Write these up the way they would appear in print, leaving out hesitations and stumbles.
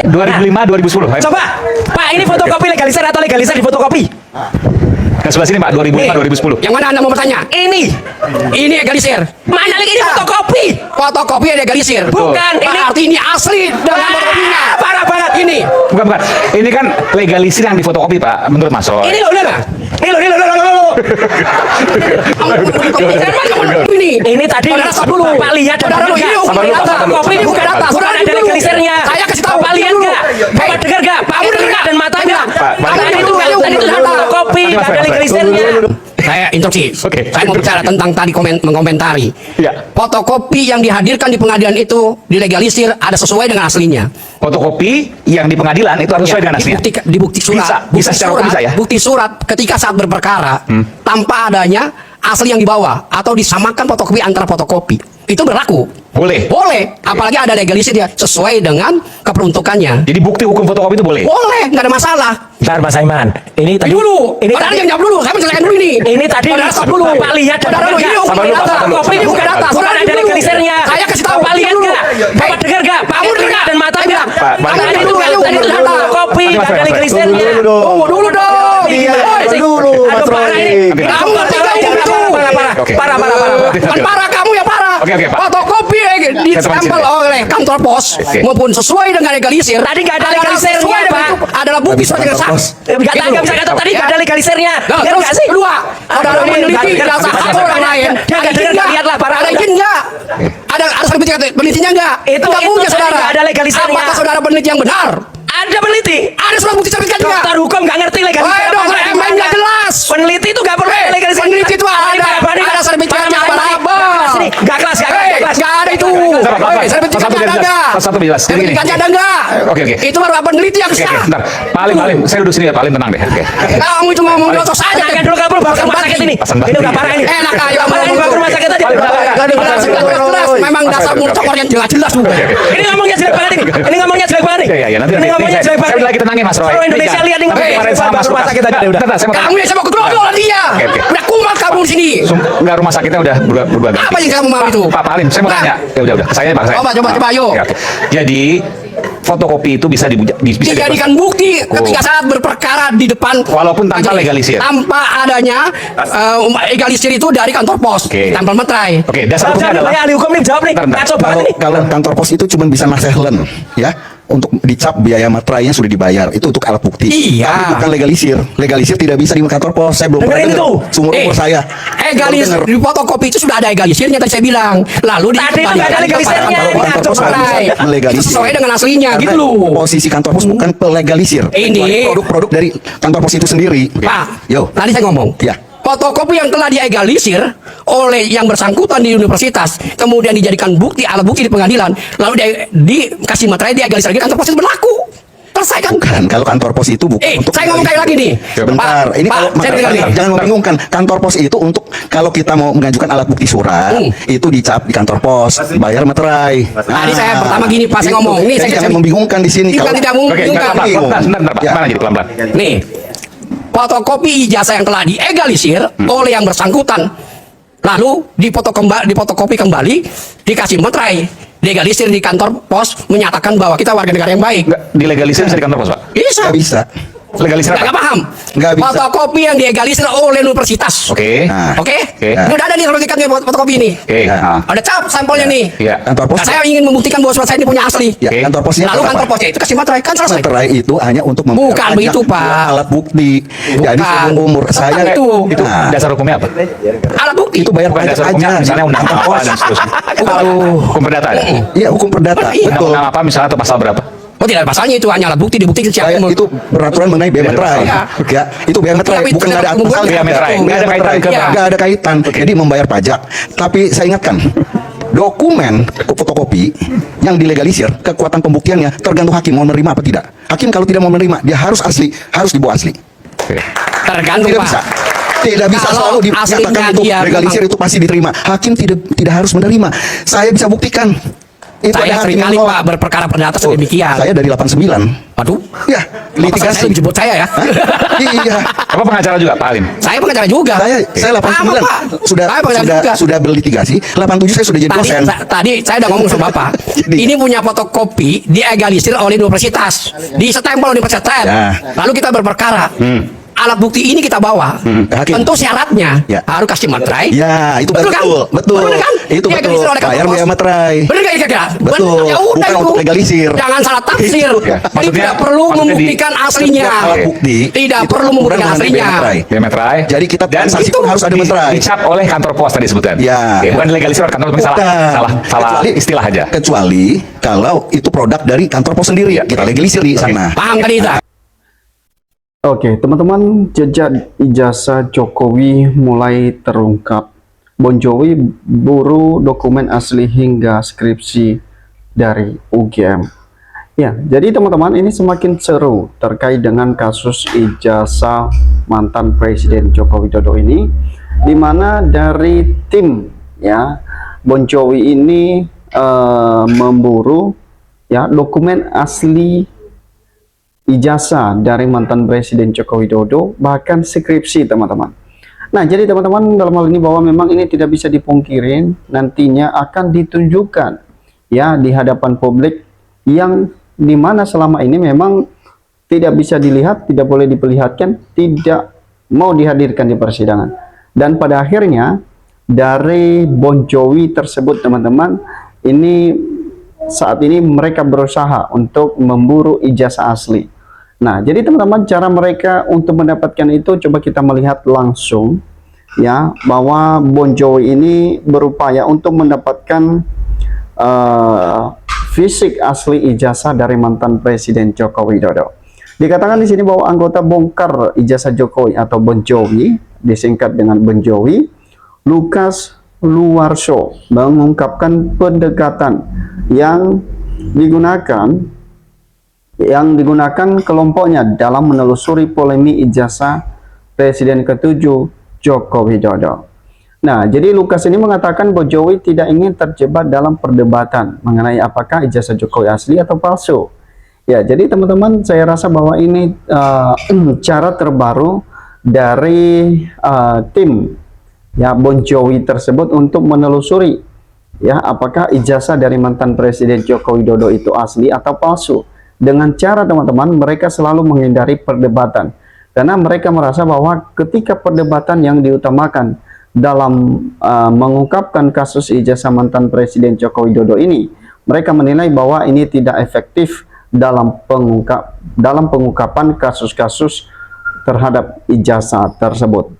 2005 2010. Coba, Pak, ini fotokopi legalisir atau legalisir di fotokopi? Nah, sebelah sini Pak, 2005 2010. Yang mana Anda mau bertanya? Ini legalisir. Mana lagi ini fotokopi? Fotokopi legalisir. Bukan, ini berarti ini asli dengan fotokopinya. parah banget Ini. Bukan. Ini kan legalisir yang difotokopi Pak, menurut Mas Roy. Ini loh. Ini tadi Pak lihat Saudara lu, ini Pak lihat fotokopi ini bukan data. Bukan ada legalisirnya. Saya kasih tahu. Pak lihat nggak? Bapak dengar nggak? Pak dengar dan matanya. Tadi itu fotokopi nggak ada legalisirnya. Saya instruksi. Oke. Saya mau bicara tentang tadi mengomentari. Ya. Fotokopi yang dihadirkan di pengadilan itu dilegalisir ada sesuai dengan aslinya. Fotokopi yang di pengadilan itu harus sesuai dengan aslinya. Di bukti surat. Bisa secara hukum bisa ya? Bukti surat ketika saat berperkara tanpa adanya asli yang dibawa atau disamakan fotokopi antara fotokopi itu berlaku. Boleh. Apalagi ada legalisir dia sesuai dengan keperuntukannya. Jadi bukti hukum fotokopi itu boleh. Boleh, nggak ada masalah. Bentar Mas Saiman. Ini tadi Ini tadi yang jawab dulu. Saya menjelaskan dulu ini. Ini tadi stop dulu. Pak lihat Saudara lu, ini Sabar dulu, data. fotokopi ini bukan data. Bukan ada legalisirnya. Saya kasih tahu. Pak lihat nggak? Bapak dengar nggak? Pak dengar dan matanya. Tadi itu data. Fotokopi nggak ada legalisirnya. Tunggu dulu dong. Dulu, Mas Roy. Kamu ngerti nggak hukum itu? Parah. Bukan parah, kamu yang parah. Oke, Pak. Fotokopi ditempel oleh kantor pos maupun sesuai dengan legalisir. Tadi nggak ada legalisirnya, Sesuai dengan Pak. itu adalah bukti sesuai dengan sah. Nggak bisa kata tadi nggak ada legalisirnya. Nah, Bener terus nggak sih? kedua, saudara meneliti jasa hak orang lain. Dia nggak dengar, nggak lihat lah, para Ada izin nggak? Ada sertifikat penelitinya nggak? Itu nggak punya tadi saudara. nggak ada legalisirnya. Apakah saudara peneliti yang benar? Ada peneliti. Ada surat bukti sertifikat nggak? Dokter hukum nggak ngerti legalisir. Wah, dokter MN nggak jelas. Peneliti itu nggak perlu ada legalisir. Peneliti itu ada sertifikatnya apa? Nggak kelas. Nggak ada itu. Sertifikatnya ada nggak? Satu jelas. Sertifikatnya ada nggak? Oke. Itu baru peneliti yang Oke, sah. bentar. Pak Alim, saya duduk sini ya, Pak Alim tenang deh. Oke. Kamu itu ngomong jotos saja. Jangan dulu kabur bawa ke rumah sakit ini. Ini udah parah ini. Enak aja Parah ini bawa ke rumah sakit aja. Jelas, memang dasar cokor yang jelas juga. Ini ngomongnya jelek banget ini. Ini ngomongnya jelek banget nih. Iya, nanti. Ini ngomongnya jelek banget. Saya lagi tenangin Mas Roy. Seluruh Indonesia lihat nih Kemarin sama Mas rumah sakit aja udah. Kamu yang saya mau kegrobol dia. Oke. Udah kumat kamu di sini. Enggak, rumah sakitnya udah berubah ganti. Apa yang kamu mau itu? Pak Alim, saya mau tanya. Ya udah. Saya Pak. Coba, ayo. Oke. Jadi fotokopi itu bisa dijadikan bukti ketika saat berperkara di depan, walaupun tanpa legalisir. Tanpa adanya legalisir itu dari kantor pos. Tanpa meterai. Oke, dasar hukumnya adalah ahli hukum nih jawab nih. Kalau kantor pos itu cuma bisa ngasehlen, ya, untuk dicap biaya materainya sudah dibayar, itu untuk alat bukti. Iya. Tapi bukan legalisir. Legalisir tidak bisa di kantor pos. Saya belum pernah dengar. Seumur umur saya. Legalisir di fotokopi itu sudah ada legalisirnya tadi saya bilang. Lalu tadi itu nggak ada legalisirnya. Kantor pos melegalisir. Sesuai dengan aslinya gitu loh. Posisi kantor pos bukan pelegalisir. Ini produk-produk dari kantor pos itu sendiri. Pak, Yo. tadi saya ngomong. Ya. Fotokopi yang telah diegalisir oleh yang bersangkutan di universitas, kemudian dijadikan bukti, alat bukti di pengadilan, lalu dikasih materai diegalisir lagi, kantor pos itu berlaku. Selesai kan? Bukan, kalau kantor pos itu bukan untuk. Saya ngomong kayak lagi nih. Bentar, ini kalau jangan membingungkan. Kantor pos itu untuk kalau kita mau mengajukan alat bukti surat, itu dicap di kantor pos, bayar materai. Tadi saya pertama gini pas saya ngomong, ini saya jangan membingungkan di sini. Kalau tidak membingungkan. Sebentar, Pak. Mana jadi pelan-pelan. Nih, fotokopi ijazah yang telah diegalisir oleh yang bersangkutan, lalu difotokopi kembali, dikasih materai, dilegalisir di kantor pos, menyatakan bahwa kita warga negara yang baik. Dilegalisir bisa di kantor pos, Pak? Bisa. Nggak bisa. Legalisir apa? Nggak paham. Nggak bisa. Fotokopi yang diegalisir oleh universitas. Oke. Oke. Oke. Ini udah ada nih sertifikatnya fotokopi ini. Oke. Ada cap sampelnya nih. Iya. Kantor pos. Nah, saya ingin membuktikan bahwa surat saya ini punya asli. Ya, kantor posnya. Lalu kantor posnya itu kasih materai kan selesai. Materai itu hanya untuk Bukan begitu, Pak. alat bukti. Jadi seumur umur saya itu. Itu dasar hukumnya apa? Alat bukti. itu bayar Bukan pajak dasar hukumnya, aja. misalnya undang-undang apa dan seterusnya. Hukum perdata ya? Iya, hukum perdata. Betul. Undang-undang apa misalnya atau pasal berapa? Oh tidak ada pasalnya, itu hanya alat bukti, dibuktikan siapa Saya itu peraturan mengenai biaya materai. Ya, itu biaya materai, Tapi bukan itu ada pasal biaya materai. Nggak ada kaitan ke nggak ada kaitan. Jadi membayar pajak. Tapi saya ingatkan, dokumen fotokopi yang dilegalisir, kekuatan pembuktiannya tergantung hakim mau menerima apa tidak. Hakim kalau tidak mau menerima, dia harus asli, harus dibawa asli. tergantung Tidak Pak. bisa. Tidak bisa Kalau selalu dinyatakan aslinya untuk dia legalisir memang- itu pasti diterima. Hakim tidak harus menerima. Saya bisa buktikan. Itu Saya ada seringkali hakim Pak berperkara perdata Oh, sedemikian. saya dari 89. Waduh. Ya, litigasi. Bapak jemput saya ya. Hah? Iya. Apa pengacara juga Pak Alim? Saya pengacara juga. Saya 89 Sama, Pak. sudah Saya pengacara juga. sudah berlitigasi. 87 saya sudah jadi Tadi, dosen. tadi saya udah ngomong sama Bapak. Jadi- Ini punya fotokopi diegalisir oleh universitas, di stempel universitas. Ya. Lalu kita berperkara. Alat bukti ini kita bawa. Hakim. Tentu syaratnya Ya. harus kasih materai. Ya, itu betul. kan? Betul. Betul kan? Itu betul. Diegalisir oleh kantor Bayar pos. biaya materai. Bener gak kira-kira? Betul. Bener. Ya udah Bukan itu. untuk legalisir. Jangan salah tafsir. Ya. Tidak perlu maksudnya membuktikan aslinya. Setiap alat bukti Tidak itu perlu ukuran membuktikan dengan aslinya. biaya materai. Ya materai. Jadi kita dan transaksi itu pun harus ada materai. dicap oleh kantor pos tadi sebutan. Ya. Oke, bukan legalisir oleh kantor pos, salah Kecuali- istilah aja. Kecuali kalau itu produk dari kantor pos sendiri, Iya. kita legalisir di sana. Paham tadi tak? Oke, teman-teman, jejak ijazah Jokowi mulai terungkap. Bon Jovi buru dokumen asli hingga skripsi dari UGM. Ya, jadi teman-teman, ini semakin seru terkait dengan kasus ijazah mantan Presiden Joko Widodo ini, di mana dari tim ya Bon Jovi ini memburu ya dokumen asli ijazah dari mantan Presiden Joko Widodo, bahkan skripsi, teman-teman. Nah, jadi teman-teman, dalam hal ini bahwa memang ini tidak bisa dipungkirin, nantinya akan ditunjukkan ya di hadapan publik, yang dimana selama ini memang tidak bisa dilihat, tidak boleh diperlihatkan, tidak mau dihadirkan di persidangan. Dan pada akhirnya dari Bon Jovi tersebut, teman-teman, ini saat ini mereka berusaha untuk memburu ijazah asli. Nah, jadi teman-teman, cara mereka untuk mendapatkan itu coba kita melihat langsung ya, bahwa Bon Jovi ini berupaya untuk mendapatkan fisik asli ijazah dari mantan Presiden Joko Widodo. Dikatakan di sini bahwa anggota bongkar ijazah Jokowi atau Bon Jovi, disingkat dengan Bon Jovi, Lukas Luarso, mengungkapkan pendekatan yang digunakan kelompoknya dalam menelusuri polemik ijazah Presiden ke-7 Joko Widodo. Nah, jadi Lukas ini mengatakan Bon Jovi tidak ingin terjebak dalam perdebatan mengenai apakah ijazah Jokowi asli atau palsu. Ya, jadi teman-teman, saya rasa bahwa ini cara terbaru dari tim ya Bon Jovi tersebut untuk menelusuri ya apakah ijazah dari mantan Presiden Joko Widodo itu asli atau palsu. Dengan cara, teman-teman, mereka selalu menghindari perdebatan, karena mereka merasa bahwa ketika perdebatan yang diutamakan dalam mengungkapkan kasus ijazah mantan Presiden Joko Widodo ini, mereka menilai bahwa ini tidak efektif dalam pengungkapan kasus-kasus terhadap ijazah tersebut.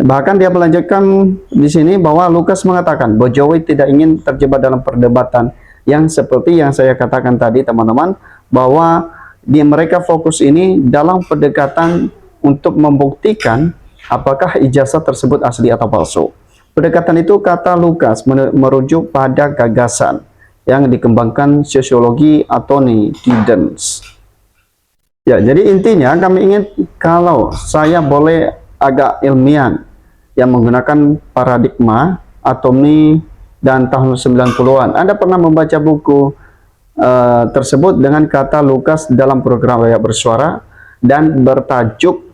Bahkan dia melanjutkan di sini bahwa Lukas mengatakan Bon Jovi tidak ingin terjebak dalam perdebatan yang seperti yang saya katakan tadi, teman-teman, bahwa mereka fokus ini dalam pendekatan untuk membuktikan apakah ijazah tersebut asli atau palsu. Pendekatan itu, kata Lukas, merujuk pada gagasan yang dikembangkan sosiologi Anthony Giddens. Ya, jadi intinya kami ingin, kalau saya boleh agak ilmiah, yang menggunakan paradigma Anthony dan tahun 90-an. Anda pernah membaca buku tersebut dengan kata Lukas dalam program Rakyat Bersuara dan bertajuk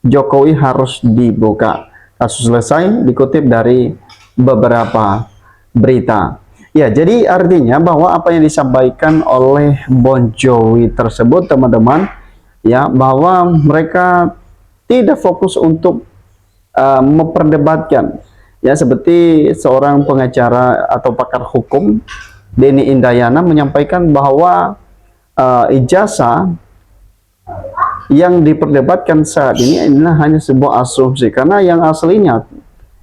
Jokowi Harus Dibuka. Kasus selesai, dikutip dari beberapa berita. Ya, jadi artinya bahwa apa yang disampaikan oleh Bon Jovi tersebut, teman-teman, ya, bahwa mereka tidak fokus untuk memperdebatkan, ya, seperti seorang pengacara atau pakar hukum Denny Indayana menyampaikan bahwa ijazah yang diperdebatkan saat ini adalah hanya sebuah asumsi, karena yang aslinya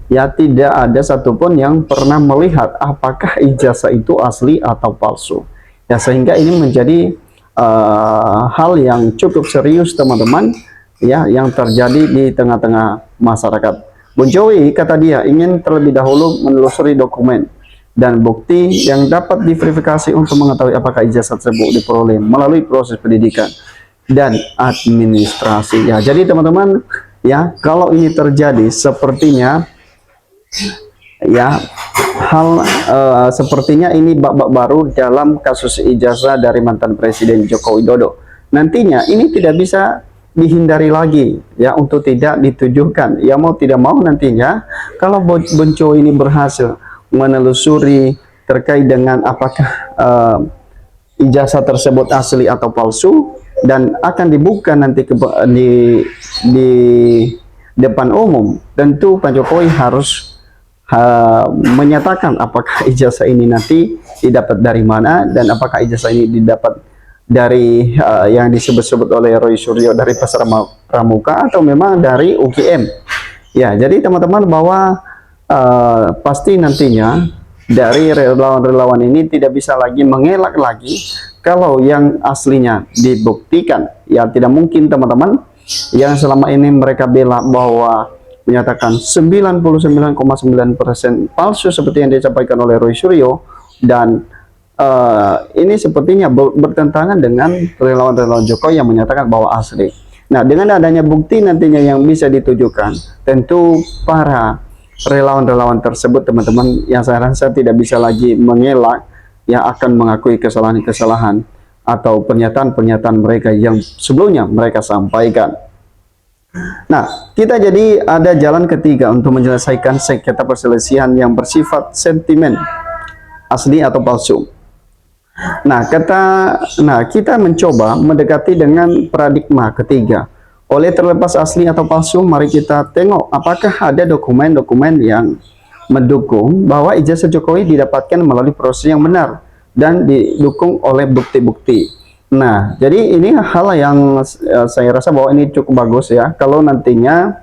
ya tidak ada satupun yang pernah melihat apakah ijazah itu asli atau palsu. Ya, sehingga ini menjadi hal yang cukup serius, teman-teman, ya, yang terjadi di tengah-tengah masyarakat. Bon Jovi, kata dia, ingin terlebih dahulu menelusuri dokumen dan bukti yang dapat diverifikasi untuk mengetahui apakah ijazah tersebut diperoleh melalui proses pendidikan dan administrasi. Ya, jadi teman-teman, ya, kalau ini terjadi, sepertinya ya hal sepertinya ini babak baru dalam kasus ijazah dari mantan Presiden Joko Widodo. Nantinya ini tidak bisa dihindari lagi ya untuk tidak ditujukan. Ya mau tidak mau nantinya kalau Bonco ini berhasil menelusuri terkait dengan apakah ijazah tersebut asli atau palsu dan akan dibuka nanti di depan umum, tentu Pak Jokowi harus menyatakan apakah ijazah ini nanti didapat dari mana dan apakah ijazah ini didapat dari yang disebut-sebut oleh Roy Suryo dari Pasar Pramuka atau memang dari UGM. Ya, jadi teman-teman bahwa pasti nantinya dari relawan-relawan ini tidak bisa lagi mengelak lagi kalau yang aslinya dibuktikan. Ya tidak mungkin teman-teman yang selama ini mereka bela bahwa menyatakan 99,9% palsu seperti yang disampaikan oleh Roy Suryo, dan ini sepertinya bertentangan dengan relawan-relawan Jokowi yang menyatakan bahwa asli. Nah, dengan adanya bukti nantinya yang bisa ditujukan, tentu para relawan-relawan tersebut teman-teman yang saya rasa tidak bisa lagi mengelak yang akan mengakui kesalahan-kesalahan atau pernyataan-pernyataan mereka yang sebelumnya mereka sampaikan. Nah, kita jadi ada jalan ketiga untuk menyelesaikan sengketa perselisihan yang bersifat sentimen, asli atau palsu. Nah, kita mencoba mendekati dengan paradigma ketiga. Oleh terlepas asli atau palsu, mari kita tengok apakah ada dokumen-dokumen yang mendukung bahwa ijazah Jokowi didapatkan melalui proses yang benar dan didukung oleh bukti-bukti. Nah, jadi ini hal yang saya rasa bahwa ini cukup bagus ya, kalau nantinya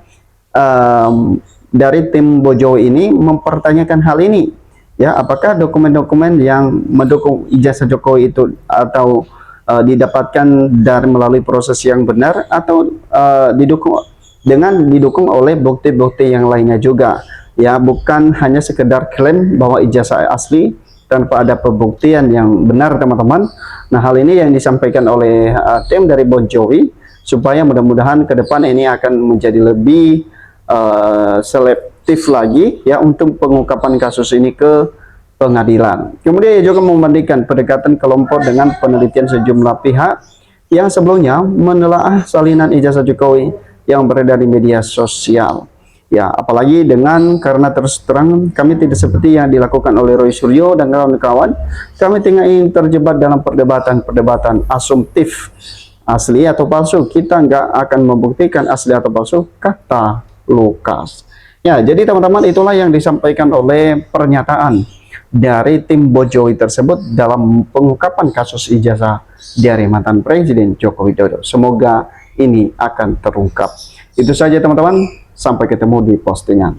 dari tim Bojowi ini mempertanyakan hal ini, ya, apakah dokumen-dokumen yang mendukung ijazah Jokowi itu atau didapatkan dari melalui proses yang benar atau didukung oleh bukti-bukti yang lainnya juga, ya, bukan hanya sekedar klaim bahwa ijazah asli tanpa ada pembuktian yang benar teman-teman. Nah, hal ini yang disampaikan oleh tim dari Bonjowi supaya mudah-mudahan ke depan ini akan menjadi lebih selektif lagi ya untuk pengungkapan kasus ini ke pengadilan. Kemudian ia juga membandingkan pendekatan kelompok dengan penelitian sejumlah pihak yang sebelumnya menelaah salinan ijazah Jokowi yang beredar di media sosial. Ya, apalagi karena terus terang kami tidak seperti yang dilakukan oleh Roy Suryo dan kawan-kawan, kami tengah ingin terjebak dalam perdebatan asumtif asli atau palsu. Kita nggak akan membuktikan asli atau palsu, kata Lukas. Ya, jadi teman-teman itulah yang disampaikan oleh pernyataan dari tim Bojowi tersebut dalam pengungkapan kasus ijazah dari mantan Presiden Joko Widodo. Semoga ini akan terungkap. Itu saja teman-teman, sampai ketemu di postingan.